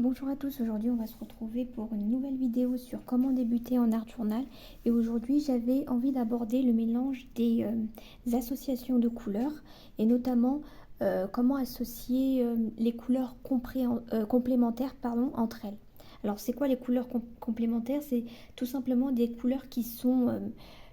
Bonjour à tous, aujourd'hui on va se retrouver pour une nouvelle vidéo sur comment débuter en art journal et aujourd'hui j'avais envie d'aborder le mélange des associations de couleurs et notamment comment associer les couleurs complémentaires entre elles. Alors c'est quoi les couleurs complémentaires? C'est tout simplement des couleurs qui sont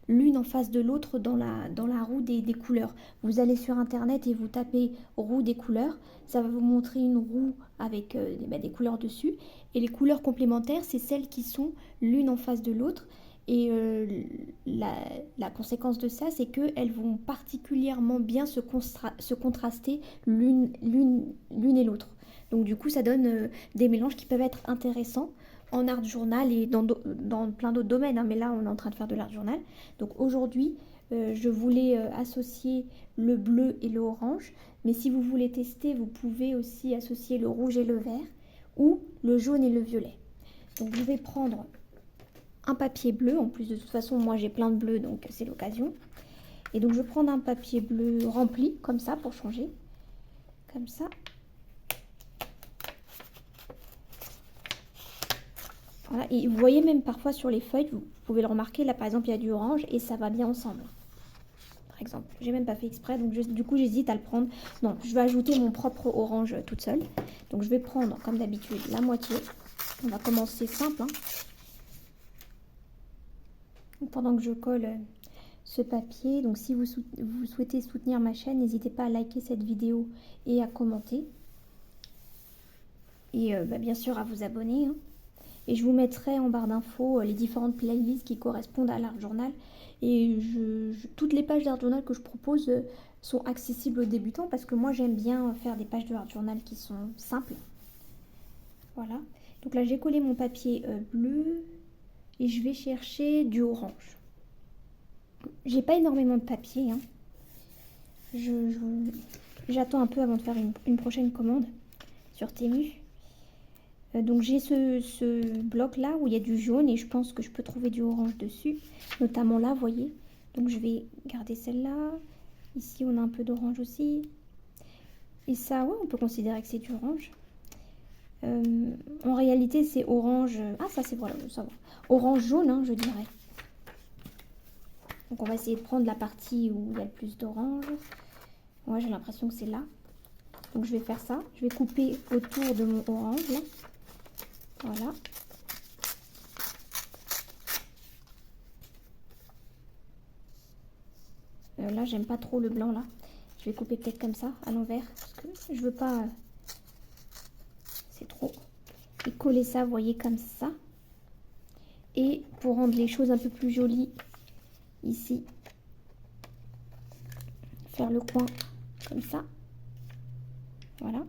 l'une en face de l'autre dans la roue des couleurs. Vous allez sur internet et vous tapez roue des couleurs, ça va vous montrer une roue avec des couleurs dessus. Et les couleurs complémentaires, c'est celles qui sont l'une en face de l'autre. Et la conséquence de ça, c'est qu'elles vont particulièrement bien se contraster l'une et l'autre. Donc du coup, ça donne des mélanges qui peuvent être intéressants en art journal et dans plein d'autres domaines, hein, mais là on est en train de faire de l'art journal. Donc aujourd'hui je voulais associer le bleu et le orange, mais si vous voulez tester, vous pouvez aussi associer le rouge et le vert ou le jaune et le violet. Donc je vais prendre un papier bleu, en plus de toute façon moi j'ai plein de bleu donc c'est l'occasion. Et donc je vais prendre un papier bleu rempli comme ça pour changer, comme ça. Voilà, et vous voyez même parfois sur les feuilles, vous pouvez le remarquer, là par exemple il y a du orange et ça va bien ensemble. Par exemple, j'ai même pas fait exprès, donc du coup j'hésite à le prendre. Non, je vais ajouter mon propre orange toute seule. Donc je vais prendre comme d'habitude la moitié. On va commencer simple, hein. Donc, pendant que je colle ce papier, donc si vous souhaitez soutenir ma chaîne, n'hésitez pas à liker cette vidéo et à commenter. Et bien sûr à vous abonner, hein. Et je vous mettrai en barre d'infos les différentes playlists qui correspondent à l'art journal. Et toutes les pages d'art journal que je propose sont accessibles aux débutants parce que moi j'aime bien faire des pages de art journal qui sont simples. Voilà. Donc là j'ai collé mon papier bleu et je vais chercher du orange. J'ai pas énormément de papier, hein. J'attends un peu avant de faire une prochaine commande sur Temu. Donc j'ai ce bloc là où il y a du jaune et je pense que je peux trouver du orange dessus, notamment là, vous voyez. Donc je vais garder celle-là. Ici on a un peu d'orange aussi. Et ça, ouais, on peut considérer que c'est du orange. En réalité c'est orange. Ah ça c'est voilà, ça va. Orange jaune, hein, je dirais. Donc on va essayer de prendre la partie où il y a le plus d'orange. Ouais, j'ai l'impression que c'est là. Donc je vais faire ça. Je vais couper autour de mon orange là. Voilà. Là, j'aime pas trop le blanc là. Je vais couper peut-être comme ça, à l'envers, parce que je veux pas... c'est trop. Et coller ça, vous voyez, comme ça. Et pour rendre les choses un peu plus jolies, ici, faire le coin comme ça. Voilà.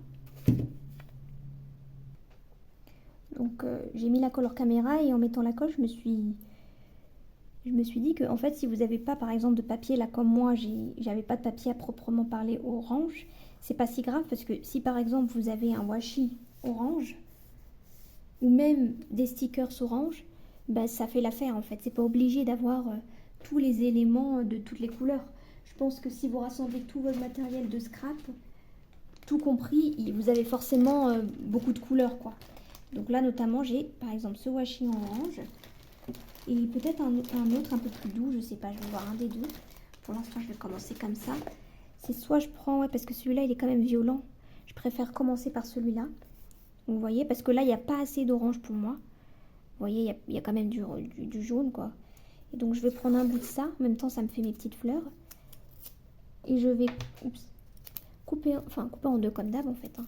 Donc, j'ai mis la couleur caméra et en mettant la colle, je me suis dit que en fait si vous n'avez pas par exemple de papier là comme moi j'avais pas de papier à proprement parler orange, c'est pas si grave parce que si par exemple vous avez un washi orange ou même des stickers orange, bah, ça fait l'affaire en fait. C'est pas obligé d'avoir tous les éléments de toutes les couleurs. Je pense que si vous rassemblez tout votre matériel de scrap, tout compris, vous avez forcément beaucoup de couleurs quoi. Donc là notamment j'ai par exemple ce washi en orange. Et peut-être un autre un peu plus doux, je sais pas, je vais voir un des deux. Pour l'instant, je vais commencer comme ça. C'est soit je prends, ouais, parce que celui-là, il est quand même violent. Je préfère commencer par celui-là. Vous voyez, parce que là, il n'y a pas assez d'orange pour moi. Vous voyez, il y a quand même du jaune, quoi. Et donc, je vais prendre un bout de ça. En même temps, ça me fait mes petites fleurs. Et je vais couper en deux comme d'hab, en fait, hein.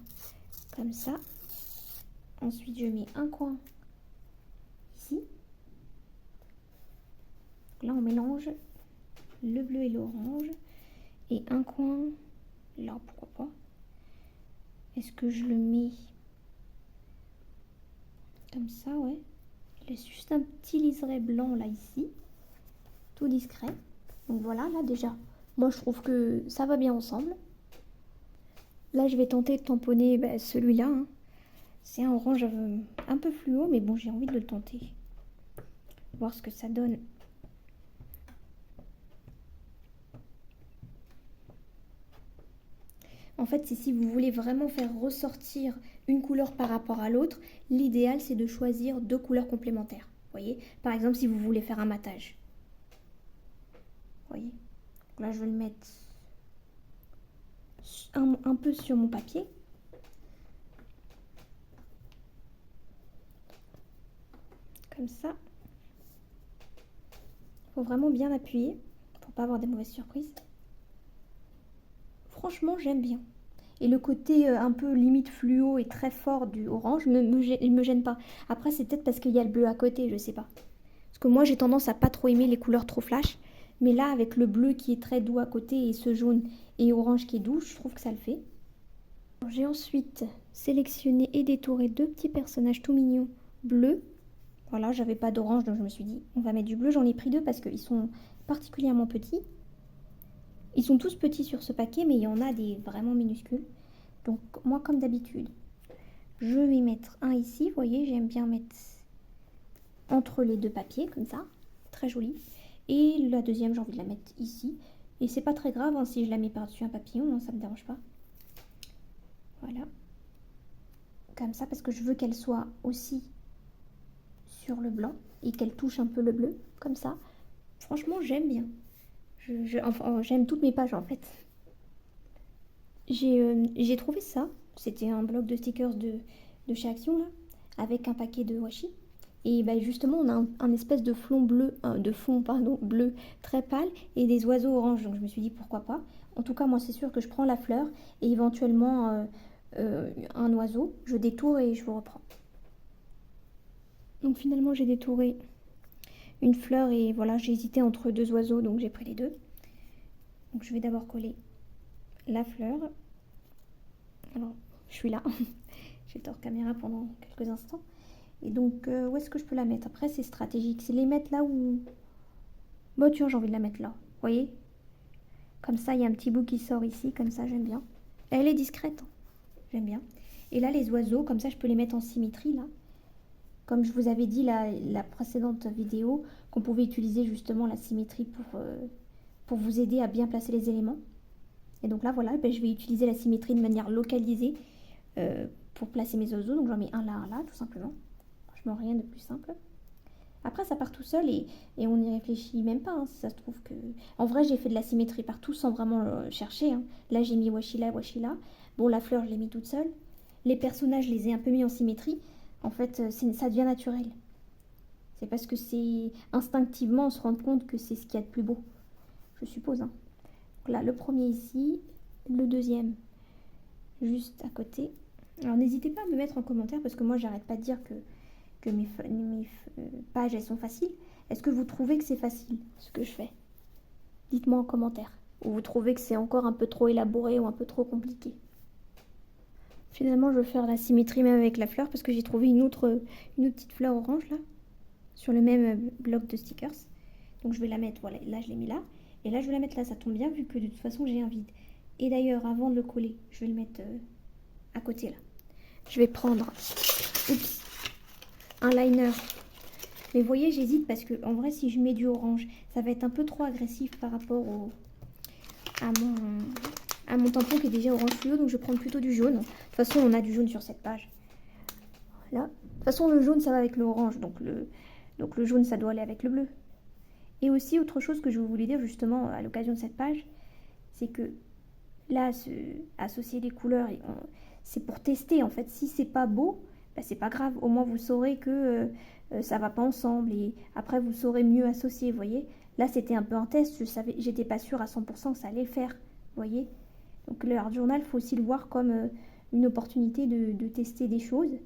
Comme ça. Ensuite, je mets un coin ici. Là, on mélange le bleu et l'orange. Et un coin, là, pourquoi pas. Est-ce que je le mets comme ça, ouais. Il laisse juste un petit liseré blanc, là, ici. Tout discret. Donc voilà, là, déjà. Moi, je trouve que ça va bien ensemble. Là, je vais tenter de tamponner celui-là, hein. C'est un orange un peu fluo, mais bon, j'ai envie de le tenter. Voir ce que ça donne. En fait, c'est si vous voulez vraiment faire ressortir une couleur par rapport à l'autre, l'idéal c'est de choisir 2 couleurs complémentaires. Vous voyez, par exemple, si vous voulez faire un matage. Vous voyez, là je vais le mettre un peu sur mon papier. Comme ça. Il faut vraiment bien appuyer pour pas avoir des mauvaises surprises. Franchement, j'aime bien. Et le côté un peu limite fluo et très fort du orange il me gêne pas. Après, c'est peut-être parce qu'il y a le bleu à côté, je sais pas. Parce que moi, j'ai tendance à pas trop aimer les couleurs trop flash. Mais là, avec le bleu qui est très doux à côté et ce jaune et orange qui est doux, je trouve que ça le fait. J'ai ensuite sélectionné et détouré 2 petits personnages tout mignons bleus. Voilà, j'avais pas d'orange, donc je me suis dit, on va mettre du bleu. J'en ai pris 2 parce qu'ils sont particulièrement petits. Ils sont tous petits sur ce paquet, mais il y en a des vraiment minuscules. Donc moi, comme d'habitude, je vais mettre un ici. Vous voyez, j'aime bien mettre entre les 2 papiers, comme ça. Très joli. Et la deuxième, j'ai envie de la mettre ici. Et c'est pas très grave hein, si je la mets par-dessus un papillon, hein, ça me dérange pas. Voilà. Comme ça, parce que je veux qu'elle soit aussi sur le blanc et qu'elle touche un peu le bleu, comme ça. Franchement, j'aime bien. Enfin, j'aime toutes mes pages en fait. J'ai trouvé ça. C'était un bloc de stickers de chez Action là, avec un paquet de washi. Et bah, justement, on a un espèce de fond bleu, bleu très pâle et des oiseaux orange. Donc je me suis dit pourquoi pas. En tout cas, moi c'est sûr que je prends la fleur et éventuellement un oiseau. Je détourne et je vous reprends. Donc finalement, j'ai détouré une fleur et voilà, j'ai hésité entre 2 oiseaux, donc j'ai pris les 2. Donc je vais d'abord coller la fleur. Alors, je suis là. J'étais hors caméra pendant quelques instants. Et donc, où est-ce que je peux la mettre? Après, c'est stratégique. C'est les mettre là où... Bon, tiens, j'ai envie de la mettre là. Vous voyez? Comme ça, il y a un petit bout qui sort ici. Comme ça, j'aime bien. Elle est discrète. J'aime bien. Et là, les oiseaux, comme ça, je peux les mettre en symétrie, là. Comme je vous avais dit la précédente vidéo, qu'on pouvait utiliser justement la symétrie pour vous aider à bien placer les éléments. Et donc là, voilà, ben, je vais utiliser la symétrie de manière localisée pour placer mes oiseaux. Donc j'en mets un là, tout simplement. Franchement, rien de plus simple. Après, ça part tout seul et on n'y réfléchit même pas. Hein, si ça se trouve que... En vrai, j'ai fait de la symétrie partout sans vraiment chercher. Hein. Là, j'ai mis washi là, washi là. Bon, la fleur, je l'ai mis toute seule. Les personnages, je les ai un peu mis en symétrie. En fait, ça devient naturel. C'est parce que c'est instinctivement, on se rend compte que c'est ce qu'il y a de plus beau. Je suppose. Hein. Donc là, le premier ici. Le deuxième, juste à côté. Alors, n'hésitez pas à me mettre en commentaire parce que moi, j'arrête pas de dire que mes pages, elles sont faciles. Est-ce que vous trouvez que c'est facile, ce que je fais? Dites-moi en commentaire. Ou vous trouvez que c'est encore un peu trop élaboré ou un peu trop compliqué? Finalement, je vais faire la symétrie même avec la fleur parce que j'ai trouvé une autre petite fleur orange là, sur le même bloc de stickers. Donc je vais la mettre, voilà, là je l'ai mis là. Et là je vais la mettre là, ça tombe bien vu que de toute façon j'ai un vide. Et d'ailleurs, avant de le coller, je vais le mettre à côté là. Je vais prendre un liner. Mais vous voyez, j'hésite parce que en vrai, si je mets du orange, ça va être un peu trop agressif par rapport à mon tampon qui est déjà orange fluo. Donc je vais prendre plutôt du jaune. De toute façon, on a du jaune sur cette page. Voilà. De toute façon, le jaune, ça va avec l'orange. Donc le jaune, ça doit aller avec le bleu. Et aussi, autre chose que je voulais dire justement à l'occasion de cette page, c'est que là, associer des couleurs, c'est pour tester en fait. Si c'est pas beau, bah, c'est pas grave. Au moins, vous saurez que ça va pas ensemble. Et après, vous saurez mieux associer, vous voyez. Là, c'était un peu un test. J'étais pas sûre à 100% que ça allait le faire, vous voyez. Donc le art journal, il faut aussi le voir comme une opportunité de tester des choses.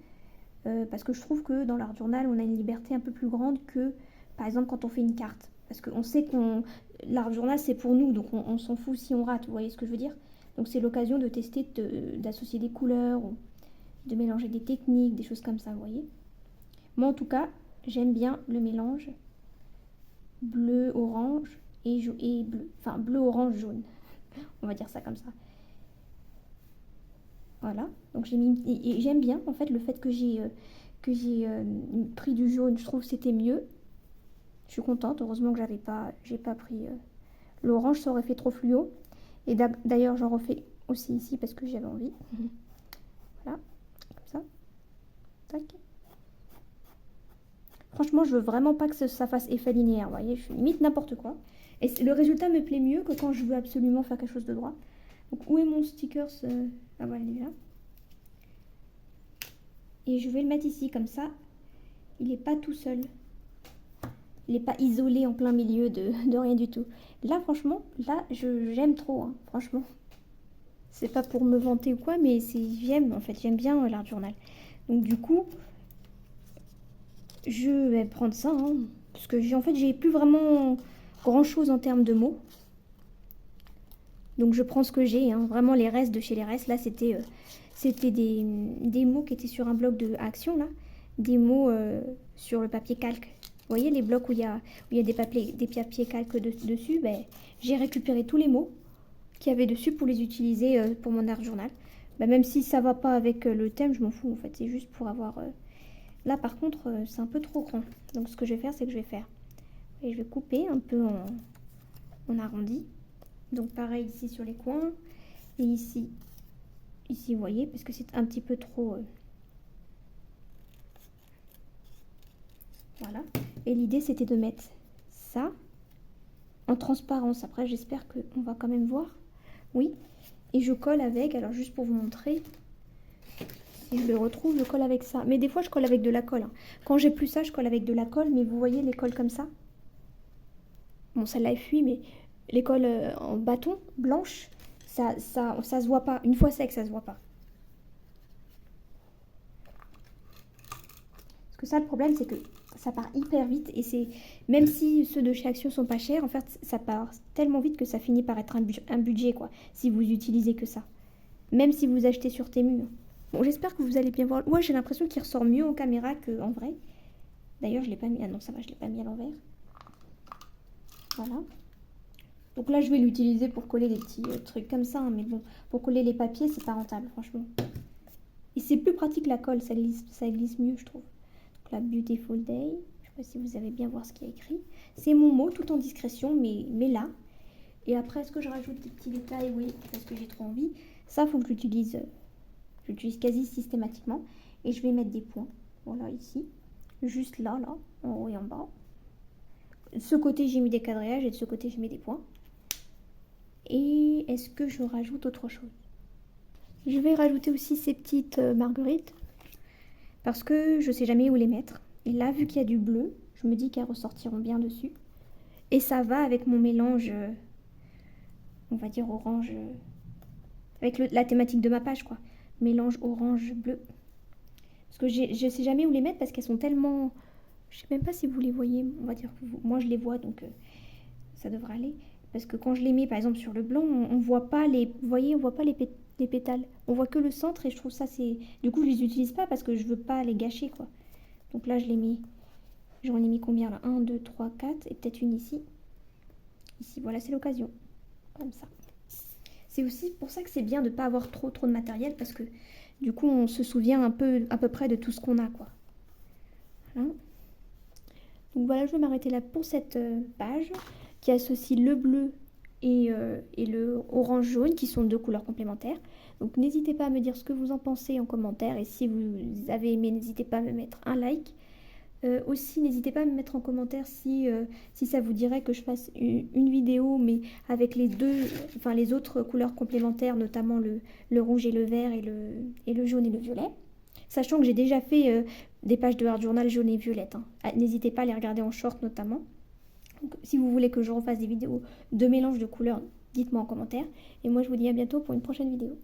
Parce que je trouve que dans l'art journal, on a une liberté un peu plus grande que, par exemple, quand on fait une carte. Parce qu'on sait l'art journal, c'est pour nous, donc on s'en fout si on rate, vous voyez ce que je veux dire? Donc c'est l'occasion de tester, d'associer des couleurs, ou de mélanger des techniques, des choses comme ça, vous voyez? Moi, en tout cas, j'aime bien le mélange bleu-orange et bleu. Enfin, bleu-orange-jaune. On va dire ça comme ça. Voilà. Donc j'aime bien, en fait, le fait que j'ai pris du jaune. Je trouve que c'était mieux. Je suis contente. Heureusement que j'ai pas pris l'orange. Ça aurait fait trop fluo. Et d'ailleurs, j'en refais aussi ici parce que j'avais envie. Voilà, comme ça. Tac. Franchement, je veux vraiment pas que ça fasse effet linéaire, vous voyez, je fais limite n'importe quoi. Et le résultat me plaît mieux que quand je veux absolument faire quelque chose de droit. Donc, où est mon sticker Ah voilà, il est là. Et je vais le mettre ici, comme ça, il n'est pas tout seul. Il n'est pas isolé en plein milieu de rien du tout. Là, franchement, là, j'aime trop, hein, franchement. C'est pas pour me vanter ou quoi, mais j'aime, en fait, j'aime bien l'art journal. Donc, du coup, je vais prendre ça, hein, parce que en fait, j'ai plus vraiment grand-chose en termes de mots. Donc, je prends ce que j'ai, hein, vraiment les restes de chez les restes. Là, c'était des mots qui étaient sur un bloc de action, là. Des mots sur le papier calque. Vous voyez les blocs où il y a des papiers calques dessus, ben, j'ai récupéré tous les mots qu'il y avait dessus pour les utiliser pour mon art journal. Ben, même si ça va pas avec le thème, je m'en fous en fait. C'est juste pour avoir... Là par contre, c'est un peu trop grand. Donc ce que je vais faire, c'est que je vais faire... Et je vais couper un peu en arrondi. Donc pareil ici sur les coins. Et ici, vous voyez, parce que c'est un petit peu trop... Voilà. Et l'idée, c'était de mettre ça en transparence. Après, j'espère qu'on va quand même voir. Oui. Et je colle avec, alors juste pour vous montrer, si je le retrouve, je colle avec ça. Mais des fois, je colle avec de la colle, hein. Quand j'ai plus ça, je colle avec de la colle. Mais vous voyez les colles comme ça. Bon, celle-là est fuie, mais les colles en bâton, blanche, ça se voit pas. Une fois sec, ça se voit pas. Parce que ça, le problème, c'est que ça part hyper vite. Et c'est même si ceux de chez Action sont pas chers, en fait, ça part tellement vite que ça finit par être un budget, quoi. Si vous utilisez que ça. Même si vous achetez sur Temu. Bon, j'espère que vous allez bien voir. Moi, j'ai l'impression qu'il ressort mieux en caméra qu'en vrai. D'ailleurs, je l'ai pas mis... Ah non, ça va, je l'ai pas mis à l'envers. Voilà. Donc là, je vais l'utiliser pour coller des petits trucs comme ça. Hein, mais bon, pour coller les papiers, c'est pas rentable, franchement. Et c'est plus pratique la colle. Ça glisse mieux, je trouve. Donc là, Beautiful Day. Je sais pas si vous allez bien voir ce qu'il y a écrit. C'est mon mot, tout en discrétion, mais là. Et après, est-ce que je rajoute des petits détails? Oui, parce que j'ai trop envie. Ça, il faut que j'utilise... J'utilise quasi systématiquement. Et je vais mettre des points. Voilà, ici. Juste là, en haut et en bas. De ce côté, j'ai mis des quadrillages et de ce côté, j'ai mis des points. Et est-ce que je rajoute autre chose? Je vais rajouter aussi ces petites marguerites. Parce que je ne sais jamais où les mettre. Et là, vu qu'il y a du bleu, je me dis qu'elles ressortiront bien dessus. Et ça va avec mon mélange, on va dire orange, avec la thématique de ma page, quoi. Mélange orange-bleu. Parce que je ne sais jamais où les mettre parce qu'elles sont tellement... Je ne sais même pas si vous les voyez. On va dire que moi, je les vois, donc ça devrait aller. Parce que quand je les mets, par exemple, sur le blanc, on ne voit pas les... Vous voyez, on voit pas les pétales. On voit que le centre et je trouve ça, c'est... Du coup, je les utilise pas parce que je veux pas les gâcher, quoi. Donc là, je les mets... J'en ai mis combien, là? 1, 2, 3, 4 et peut-être une ici. Ici, voilà, c'est l'occasion. Comme ça. C'est aussi pour ça que c'est bien de ne pas avoir trop de matériel parce que du coup on se souvient à peu près de tout ce qu'on a, quoi. Voilà. Donc voilà, je vais m'arrêter là pour cette page qui associe le bleu et le orange jaune qui sont deux couleurs complémentaires. Donc n'hésitez pas à me dire ce que vous en pensez en commentaire et si vous avez aimé, n'hésitez pas à me mettre un like. Aussi, n'hésitez pas à me mettre en commentaire si ça vous dirait que je fasse une vidéo, mais avec les autres couleurs complémentaires, notamment le rouge et le vert et le jaune et le violet. Sachant que j'ai déjà fait des pages de art journal jaune et violette. Hein. N'hésitez pas à les regarder en short notamment. Donc, si vous voulez que je refasse des vidéos de mélange de couleurs, dites-moi en commentaire. Et moi, je vous dis à bientôt pour une prochaine vidéo.